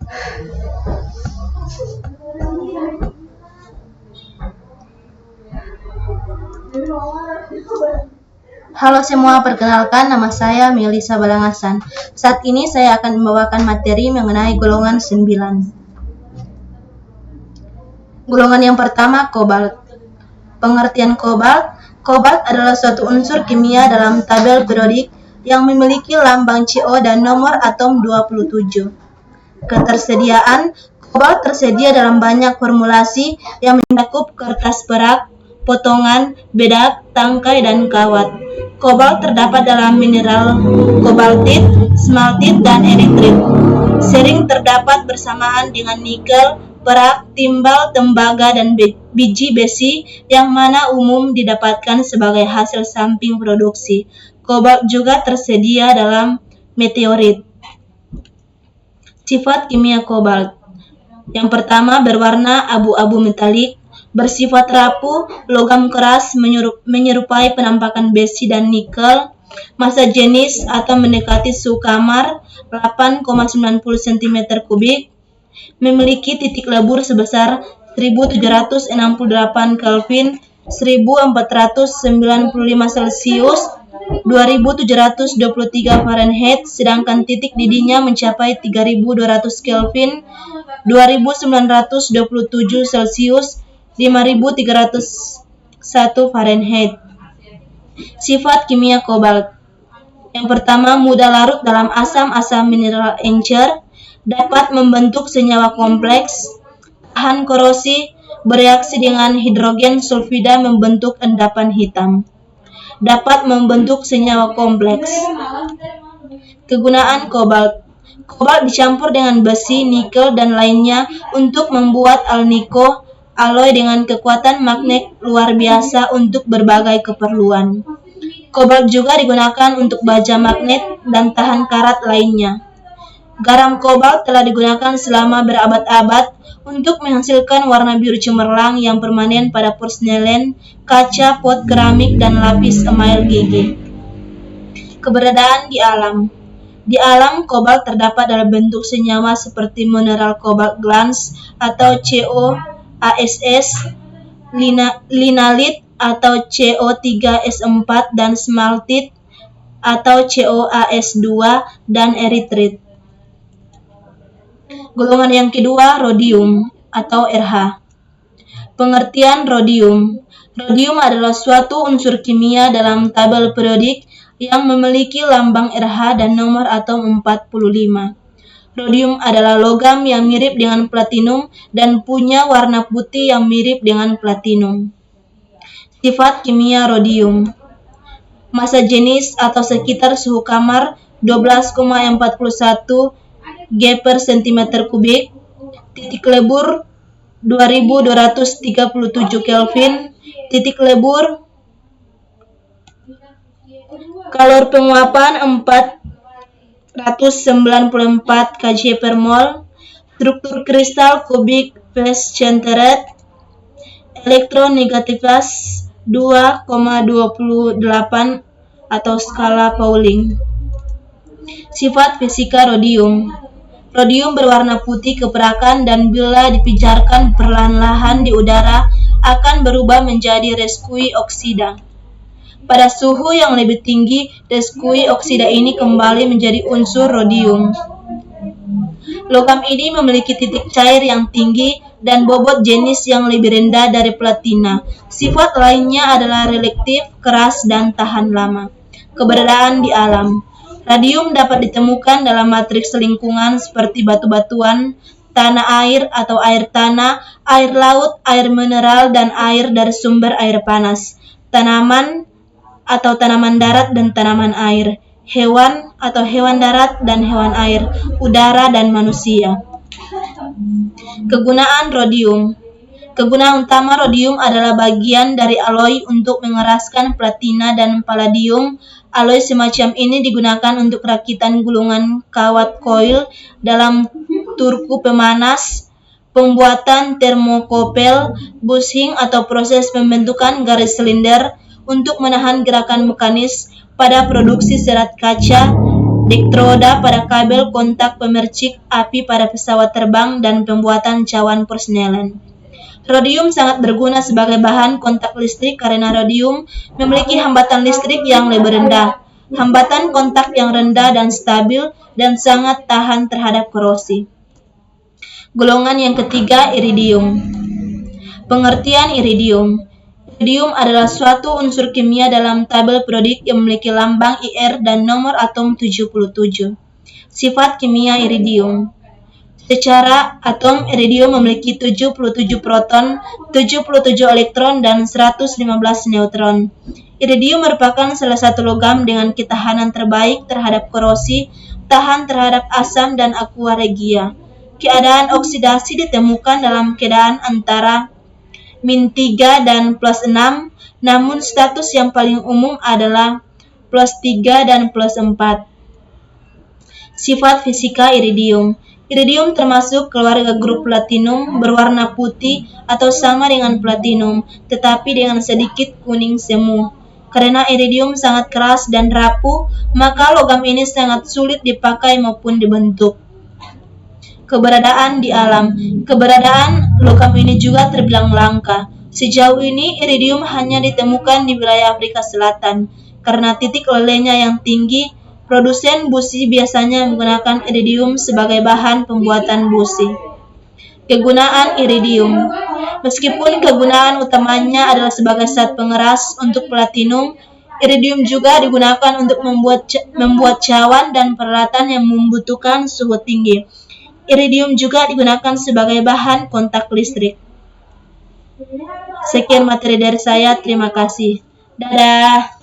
Halo semua, perkenalkan nama saya Melisa Balangasan. Saat ini saya akan membawakan materi mengenai golongan 9. Golongan yang pertama, kobalt. Pengertian kobalt. Kobalt adalah suatu unsur kimia dalam tabel periodik yang memiliki lambang CO dan nomor atom 27. Ketersediaan. Kobalt tersedia dalam banyak formulasi yang mencakup kertas perak, potongan, bedak, tangkai, dan kawat. Kobalt terdapat dalam mineral kobaltit, smaltit, dan eritrit. Sering terdapat bersamaan dengan nikel, perak, timbal, tembaga, dan biji besi yang mana umum didapatkan sebagai hasil samping produksi. Kobalt juga tersedia dalam meteorit. Sifat kimia kobalt. Yang pertama, berwarna abu-abu metalik, bersifat rapuh, logam keras, menyerupai penampakan besi dan nikel, massa jenis atau mendekati suhu kamar 8,90 cm3, memiliki titik lebur sebesar 1768 Kelvin, 1495 Celcius, 2723 Fahrenheit, sedangkan titik didihnya mencapai 3200 Kelvin, 2927 Celcius, 5301 Fahrenheit. Sifat kimia kobalt. Yang pertama, mudah larut dalam asam-asam mineral encer, dapat membentuk senyawa kompleks, tahan korosi, bereaksi dengan hidrogen sulfida membentuk endapan hitam. Dapat membentuk senyawa kompleks. Kegunaan kobalt. Kobalt dicampur dengan besi, nikel, dan lainnya untuk membuat alnico, alloy dengan kekuatan magnet luar biasa untuk berbagai keperluan. Kobalt juga digunakan untuk baja magnet dan tahan karat lainnya. Garam kobalt telah digunakan selama berabad-abad untuk menghasilkan warna biru cemerlang yang permanen pada porselen, kaca, pot keramik, dan lapis email GG. Keberadaan di alam. Di alam, kobalt terdapat dalam bentuk senyawa seperti mineral kobalt glans atau COASS, linalit atau CO3S4, dan smaltit atau COAS2, dan eritrit. Golongan yang kedua, rhodium atau Rh. Pengertian rhodium. Rhodium adalah suatu unsur kimia dalam tabel periodik yang memiliki lambang Rh dan nomor atom 45. Rhodium adalah logam yang mirip dengan platinum dan punya warna putih yang mirip dengan platinum. Sifat kimia rhodium. Massa jenis atau sekitar suhu kamar 12,41 G per cm3, titik lebur 2237 Kelvin, titik lebur, kalor penguapan 494 kJ per mol, struktur kristal kubik phase centered, elektronegativitas 2,28 atau skala Pauling. Sifat fisika rhodium. Rhodium berwarna putih keperakan dan bila dipijarkan perlahan-lahan di udara akan berubah menjadi reskui oksida. Pada suhu yang lebih tinggi, reskui oksida ini kembali menjadi unsur rhodium. Logam ini memiliki titik cair yang tinggi dan bobot jenis yang lebih rendah dari platina. Sifat lainnya adalah relaktif, keras, dan tahan lama. Keberadaan di alam. Radium dapat ditemukan dalam matriks lingkungan seperti batu-batuan, tanah air atau air tanah, air laut, air mineral, dan air dari sumber air panas, tanaman atau tanaman darat dan tanaman air, hewan atau hewan darat dan hewan air, udara, dan manusia. Kegunaan rhodium. Kegunaan utama rhodium adalah bagian dari alloy untuk mengeraskan platina dan palladium. Alloy semacam ini digunakan untuk rakitan gulungan kawat koil dalam turku pemanas, pembuatan termokopel, bushing atau proses pembentukan garis silinder untuk menahan gerakan mekanis pada produksi serat kaca Dektroda pada kabel kontak pemercik api pada pesawat terbang, dan pembuatan cawan persnelan. Rodium sangat berguna sebagai bahan kontak listrik karena rodium memiliki hambatan listrik yang lebih rendah, hambatan kontak yang rendah dan stabil, dan sangat tahan terhadap korosi. Golongan yang ketiga, iridium. Pengertian iridium. Iridium adalah suatu unsur kimia dalam tabel periodik yang memiliki lambang Ir dan nomor atom 77. Sifat kimia iridium. Secara atom, iridium memiliki 77 proton, 77 elektron, dan 115 neutron. Iridium merupakan salah satu logam dengan ketahanan terbaik terhadap korosi, tahan terhadap asam dan aqua regia. Keadaan oksidasi ditemukan dalam keadaan antara -3 dan +6, namun status yang paling umum adalah +3 dan +4. Sifat fisika iridium. Iridium termasuk keluarga grup platinum, berwarna putih atau sama dengan platinum, tetapi dengan sedikit kuning semu. Karena iridium sangat keras dan rapuh, maka logam ini sangat sulit dipakai maupun dibentuk. Keberadaan di alam. Keberadaan logam ini juga terbilang langka. Sejauh ini, iridium hanya ditemukan di wilayah Afrika Selatan. Karena titik lelehnya yang tinggi, produsen busi biasanya menggunakan iridium sebagai bahan pembuatan busi. Kegunaan iridium. Meskipun kegunaan utamanya adalah sebagai zat pengeras untuk platinum, iridium juga digunakan untuk membuat cawan dan peralatan yang membutuhkan suhu tinggi. Iridium juga digunakan sebagai bahan kontak listrik. Sekian materi dari saya, terima kasih. Dadah.